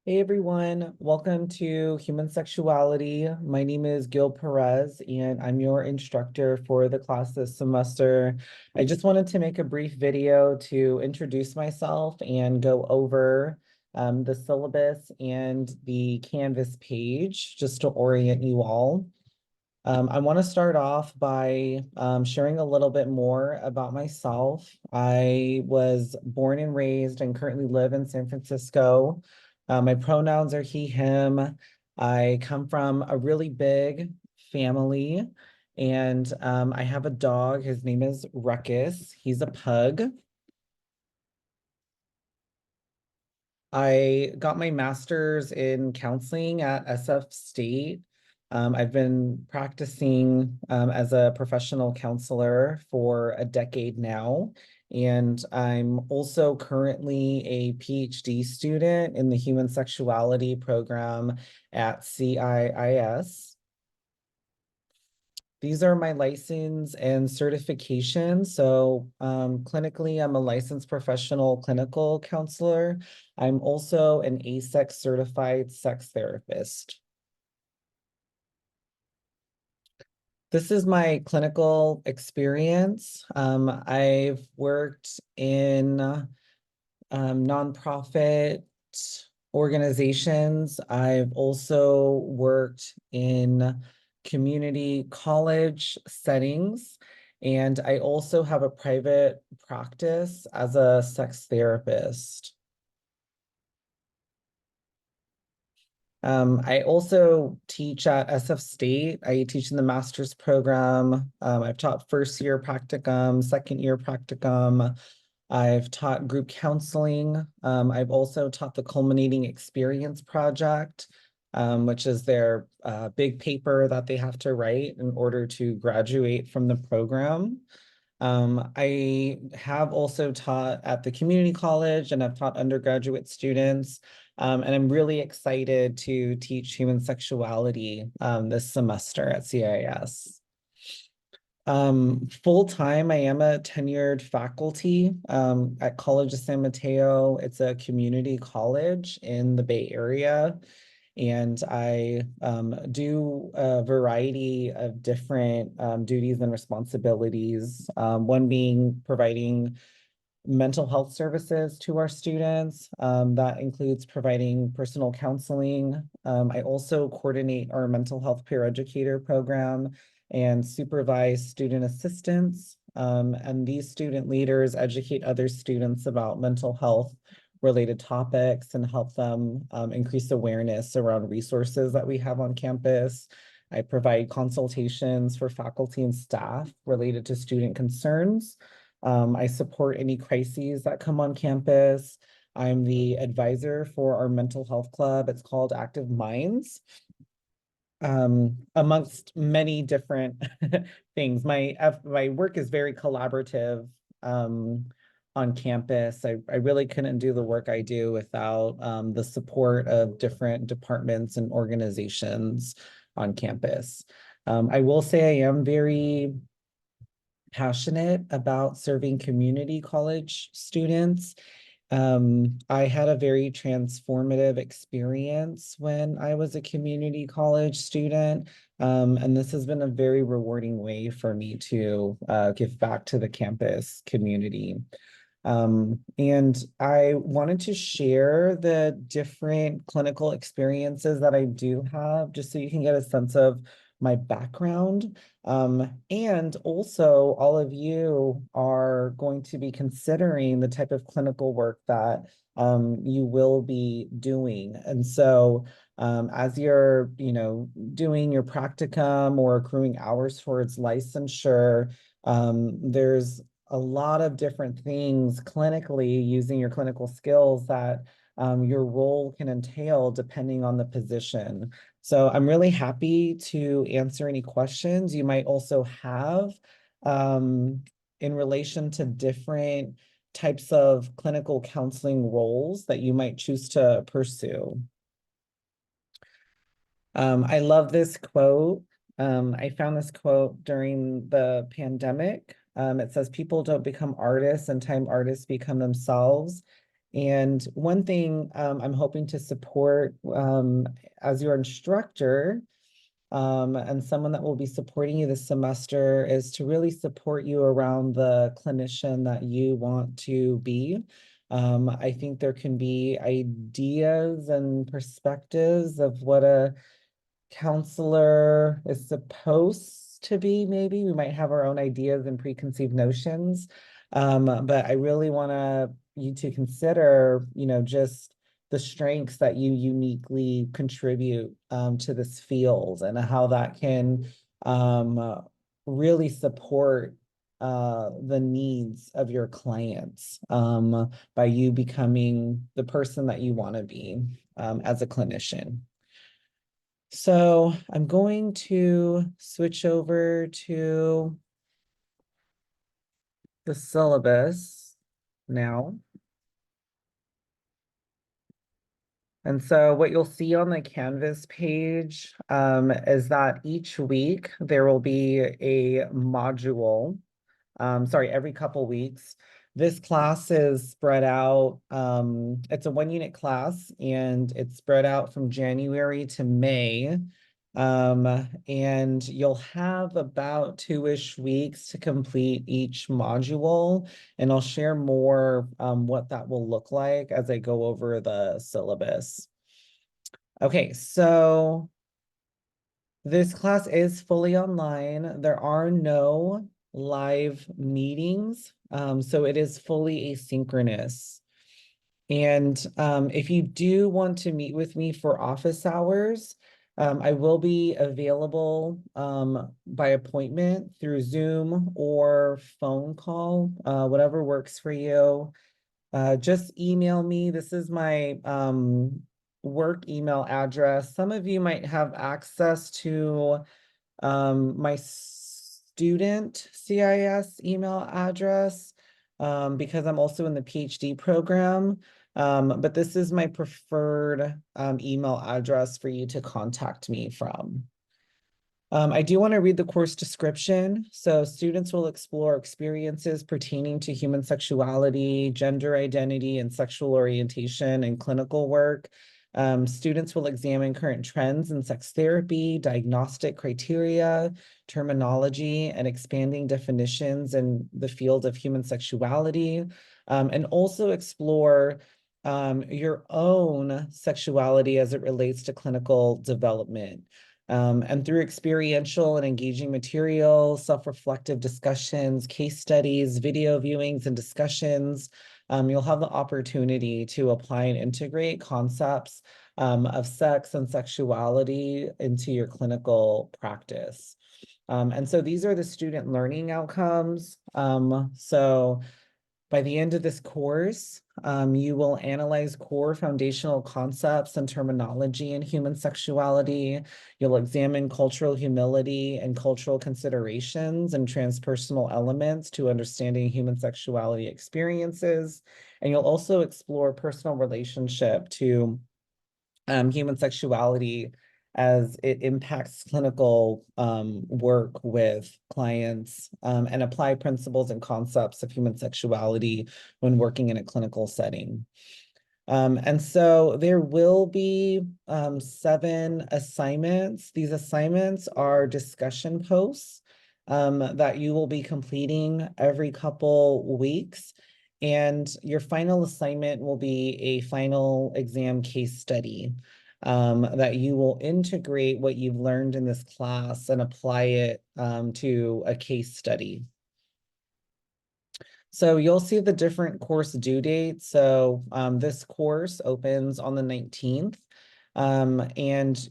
Hey everyone, welcome to Human Sexuality. My name is Gil Perez and I'm your instructor for the class this semester. I just wanted to make a brief video to introduce myself and go over the syllabus and the Canvas page just to orient you all. I want to start off by sharing a little bit more about myself. I was born and raised and currently live in San Francisco. My pronouns are he, him. I come from a really big family, and I have a dog. His name is Ruckus. He's a pug. I got my master's in counseling at SF State. I've been practicing as a professional counselor for a decade now, and I'm also currently a PhD student in the Human Sexuality program at CIIS. These are my license and certification. So clinically, I'm a licensed professional clinical counselor. I'm also an ASEX certified sex therapist. This is my clinical experience. I've worked in nonprofit organizations. I've also worked in community college settings, and I also have a private practice as a sex therapist. I also teach at SF State. I teach in the master's program. I've taught first year practicum, second year practicum. I've taught group counseling. I've also taught the Culminating Experience Project, which is their big paper that they have to write in order to graduate from the program. I have also taught at the community college and I've taught undergraduate students. And I'm really excited to teach human sexuality this semester at CIS. Full time, I am a tenured faculty at College of San Mateo. It's a community college in the Bay Area. And I do a variety of different duties and responsibilities, one being providing mental health services to our students. That includes providing personal counseling. I also coordinate our mental health peer educator program and supervise student assistants. And these student leaders educate other students about mental health related topics and help them increase awareness around resources that we have on campus. I provide consultations for faculty and staff related to student concerns. I support any crises that come on campus. I'm the advisor for our mental health club. It's called Active Minds, amongst many different things. My work is very collaborative on campus. I really couldn't do the work I do without the support of different departments and organizations on campus. I will say I am very passionate about serving community college students. I had a very transformative experience when I was a community college student, and this has been a very rewarding way for me to give back to the campus community. And I wanted to share the different clinical experiences that I do have, just so you can get a sense of my background. And also, all of you are going to be considering the type of clinical work that you will be doing. And so, as you're, doing your practicum or accruing hours towards licensure, there's a lot of different things clinically using your clinical skills that your role can entail depending on the position. So I'm really happy to answer any questions you might also have in relation to different types of clinical counseling roles that you might choose to pursue. I love this quote. I found this quote during the pandemic. It says, people don't become artists in time artists become themselves. And one thing I'm hoping to support as your instructor and someone that will be supporting you this semester is to really support you around the clinician that you want to be. I think there can be ideas and perspectives of what a counselor is supposed to be, maybe. We might have our own ideas and preconceived notions. But I really want you to consider, just the strengths that you uniquely contribute to this field and how that can really support the needs of your clients by you becoming the person that you want to be as a clinician. So I'm going to switch over to the syllabus now. And so what you'll see on the Canvas page is that each week there will be a module, every couple weeks. This class is spread out. It's a 1-unit class and it's spread out from January to May. And you'll have about 2-ish weeks to complete each module. And I'll share more what that will look like as I go over the syllabus. Okay, so this class is fully online. There are no live meetings, so it is fully asynchronous. And if you do want to meet with me for office hours, I will be available by appointment through Zoom or phone call, whatever works for you. Just email me. This is my work email address. Some of you might have access to my student CIS email address because I'm also in the PhD program. But this is my preferred email address for you to contact me from. I do want to read the course description. So students will explore experiences pertaining to human sexuality, gender identity, and sexual orientation in clinical work. Students will examine current trends in sex therapy, diagnostic criteria, terminology, and expanding definitions in the field of human sexuality, and also explore your own sexuality as it relates to clinical development. And through experiential and engaging material, self-reflective discussions, case studies, video viewings, and discussions, you'll have the opportunity to apply and integrate concepts of sex and sexuality into your clinical practice. And so these are the student learning outcomes. So by the end of this course, you will analyze core foundational concepts and terminology in human sexuality. You'll examine cultural humility and cultural considerations and transpersonal elements to understanding human sexuality experiences. And you'll also explore personal relationship to human sexuality as it impacts clinical work with clients and apply principles and concepts of human sexuality when working in a clinical setting. And so there will be 7 assignments. These assignments are discussion posts that you will be completing every couple weeks. And your final assignment will be a final exam case study that you will integrate what you've learned in this class and apply it to a case study. So you'll see the different course due dates. So this course opens on the 19th. And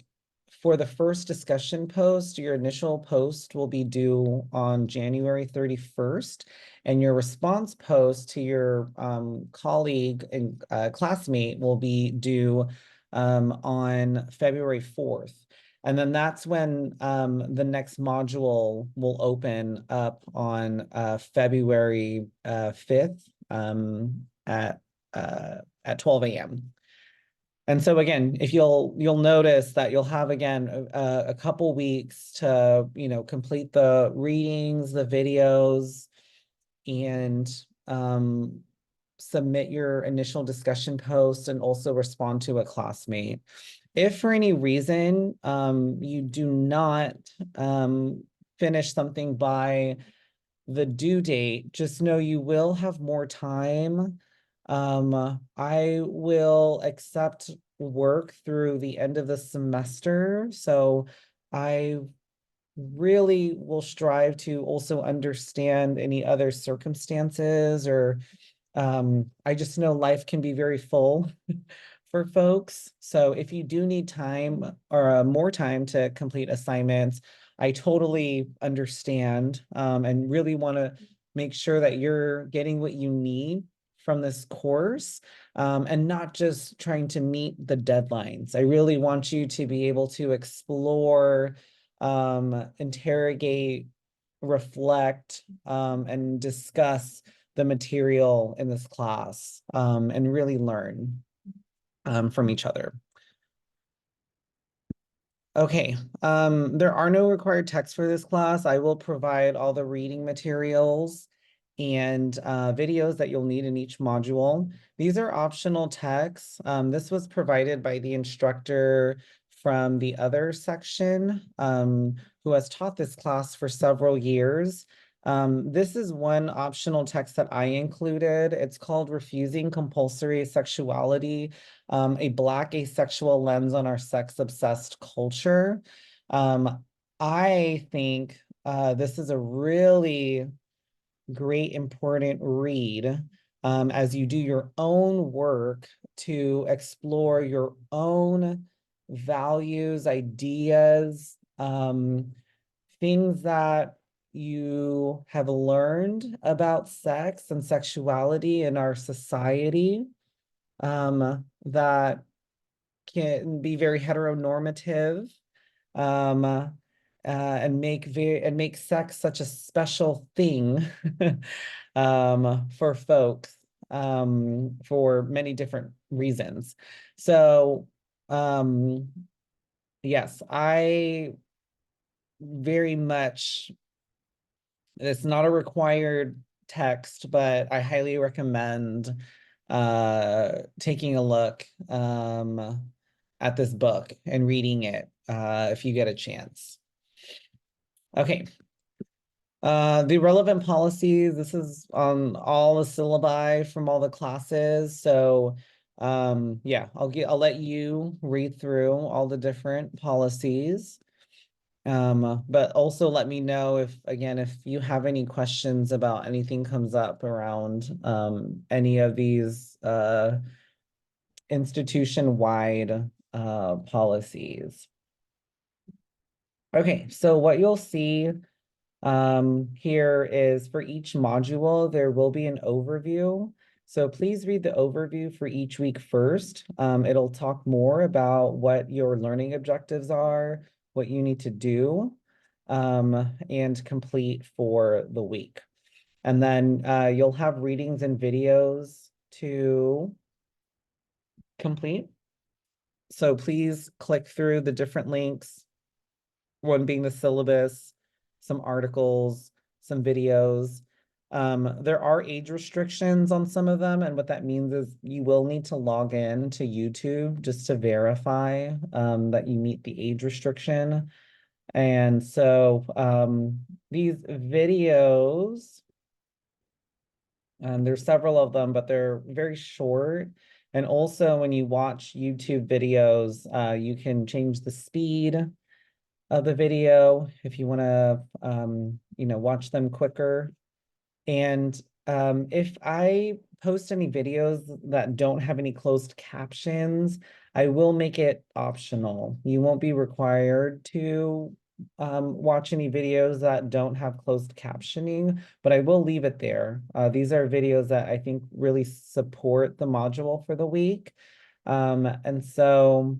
for the first discussion post, your initial post will be due on January 31st. And your response post to your colleague and classmate will be due on February 4th. And then that's when the next module will open up on February 5th at 12 a.m. And so again, if you'll notice that you'll have again a couple weeks to complete the readings, the videos, and submit your initial discussion post and also respond to a classmate. If for any reason you do not finish something by the due date, just know you will have more time. I will accept work through the end of the semester, so I really will strive to also understand any other circumstances, or I just know life can be very full for folks. So if you do need time or more time to complete assignments, I totally understand, and really want to make sure that you're getting what you need from this course, and not just trying to meet the deadlines. I really want you to be able to explore, interrogate, reflect, and discuss the material in this class, and really learn from each other. Okay, there are no required texts for this class. I will provide all the reading materials and videos that you'll need in each module. These are optional texts. This was provided by the instructor from the other section, who has taught this class for several years. This is one optional text that I included. It's called Refusing Compulsory Sexuality, a Black Asexual Lens on Our Sex-Obsessed Culture. I think this is a really great, important read, as you do your own work to explore your own values, ideas, things that you have learned about sex and sexuality in our society, that can be very heteronormative, and make sex such a special thing for folks, for many different reasons. So yes, I very much, it's not a required text, but I highly recommend taking a look at this book and reading it if you get a chance. Okay. The relevant policies, this is on all the syllabi from all the classes. So yeah, I'll let you read through all the different policies. But also let me know if, again, if you have any questions about anything comes up around any of these institution-wide policies. Okay, so what you'll see here is for each module, there will be an overview. So please read the overview for each week first. It'll talk more about what your learning objectives are, what you need to do, and complete for the week. And then you'll have readings and videos to complete. So please click through the different links, one being the syllabus, some articles, some videos. There are age restrictions on some of them, and what that means is you will need to log in to YouTube just to verify that you meet the age restriction. And so these videos, there's several of them, but they're very short. And also when you watch YouTube videos, you can change the speed of the video if you want to, watch them quicker. And if I post any videos that don't have any closed captions, I will make it optional. You won't be required to watch any videos that don't have closed captioning, but I will leave it there. These are videos that I think really support the module for the week. And so,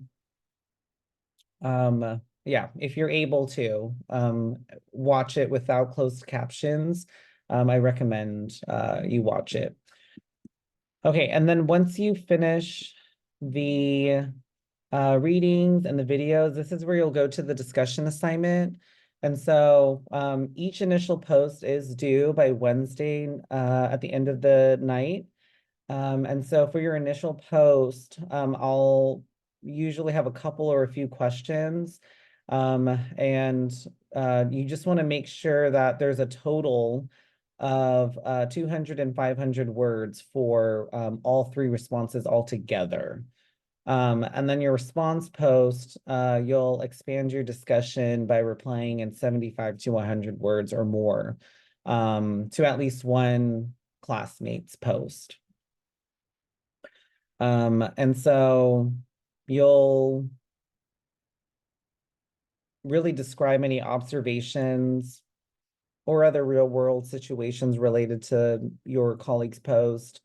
yeah, if you're able to watch it without closed captions, I recommend you watch it. Okay, and then once you finish the readings and the videos, this is where you'll go to the discussion assignment. And so each initial post is due by Wednesday at the end of the night. And so for your initial post, I'll usually have a couple or a few questions. And you just want to make sure that there's a total of 200 and 500 words for all three responses altogether. And then your response post, you'll expand your discussion by replying in 75 to 100 words or more to at least one classmate's post. And so you'll really describe any observations or other real world situations related to your colleague's post,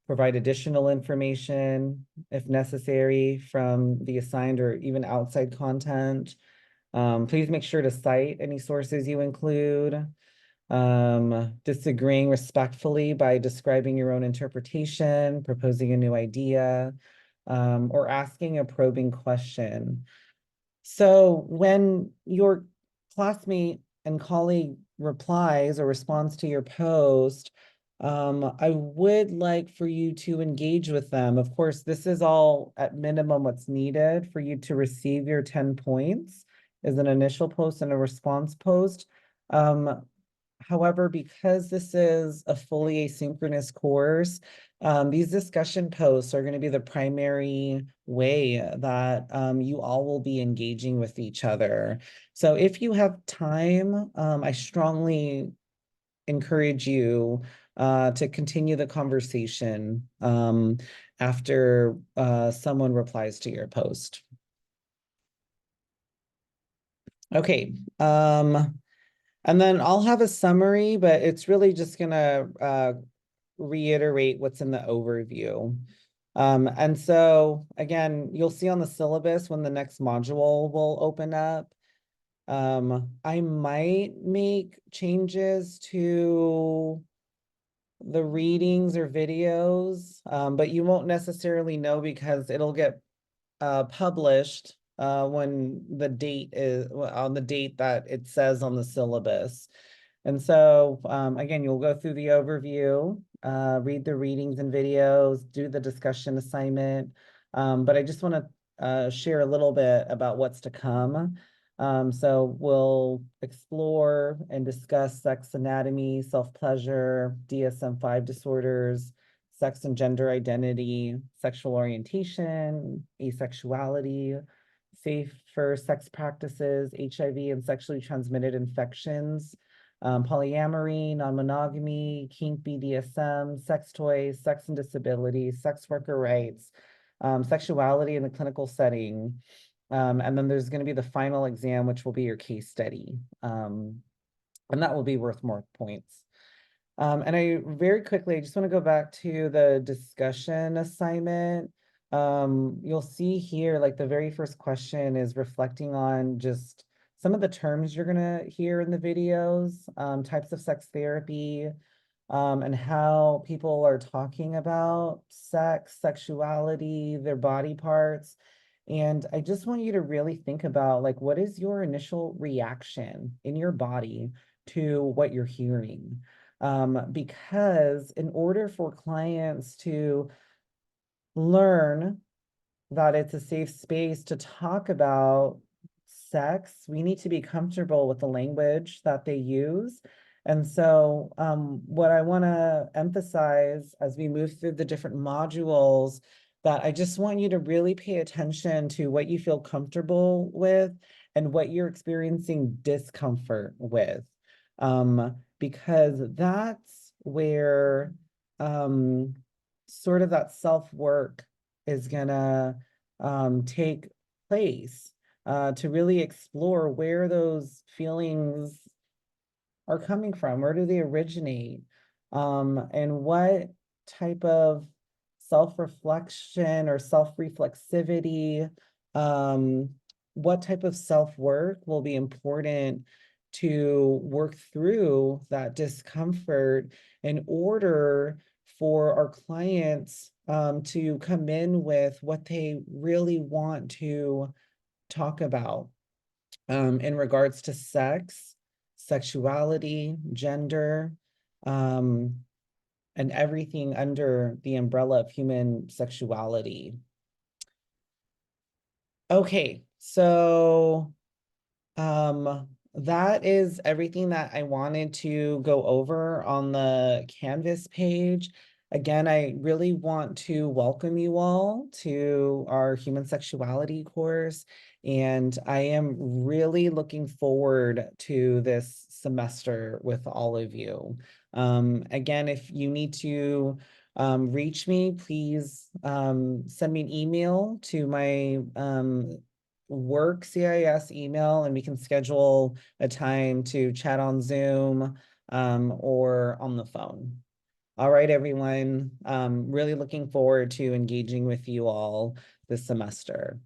provide additional information if necessary from the assigned or even outside content. Please make sure to cite any sources you include. Disagreeing respectfully by describing your own interpretation, proposing a new idea, or asking a probing question. So when your classmate and colleague replies or responds to your post, I would like for you to engage with them. Of course, this is all at minimum what's needed for you to receive your 10 points is an initial post and a response post. However, because this is a fully asynchronous course, these discussion posts are going to be the primary way that you all will be engaging with each other. So if you have time, I strongly encourage you to continue the conversation after someone replies to your post. Okay. And then I'll have a summary, but it's really just gonna reiterate what's in the overview. And so again, you'll see on the syllabus when the next module will open up. I might make changes to the readings or videos, but you won't necessarily know because it'll get published when the date is on the date that it says on the syllabus. And so again, you'll go through the overview, read the readings and videos, do the discussion assignment. But I just want to share a little bit about what's to come. So we'll explore and discuss sex anatomy, self-pleasure, DSM-5 disorders, sex and gender identity, sexual orientation, asexuality, safer sex practices, HIV and sexually transmitted infections, polyamory, non-monogamy, kink BDSM, sex toys, sex and disability, sex worker rights, sexuality in the clinical setting. And then there's going to be the final exam, which will be your case study. And that will be worth more points. And I very quickly, I just want to go back to the discussion assignment. You'll see here, like the very first question is reflecting on just some of the terms you're gonna hear in the videos, types of sex therapy, and how people are talking about sex, sexuality, their body parts. And I just want you to really think about like, what is your initial reaction in your body to what you're hearing? Because in order for clients to learn that it's a safe space to talk about sex, we need to be comfortable with the language that they use. And so what I want to emphasize as we move through the different modules, that I just want you to really pay attention to what you feel comfortable with and what you're experiencing discomfort with. Because that's where sort of that self-work is gonna take place to really explore where those feelings are coming from, where do they originate, and what type of self-reflection or self-reflexivity, what type of self-work will be important to work through that discomfort in order for our clients to come in with what they really want to talk about in regards to sex, sexuality, gender, and everything under the umbrella of human sexuality. Okay, so that is everything that I wanted to go over on the Canvas page. Again, I really want to welcome you all to our human sexuality course, and I am really looking forward to this semester with all of you. Again, if you need to reach me, please send me an email to my work CIS email, and we can schedule a time to chat on Zoom or on the phone. All right, everyone. Really looking forward to engaging with you all this semester.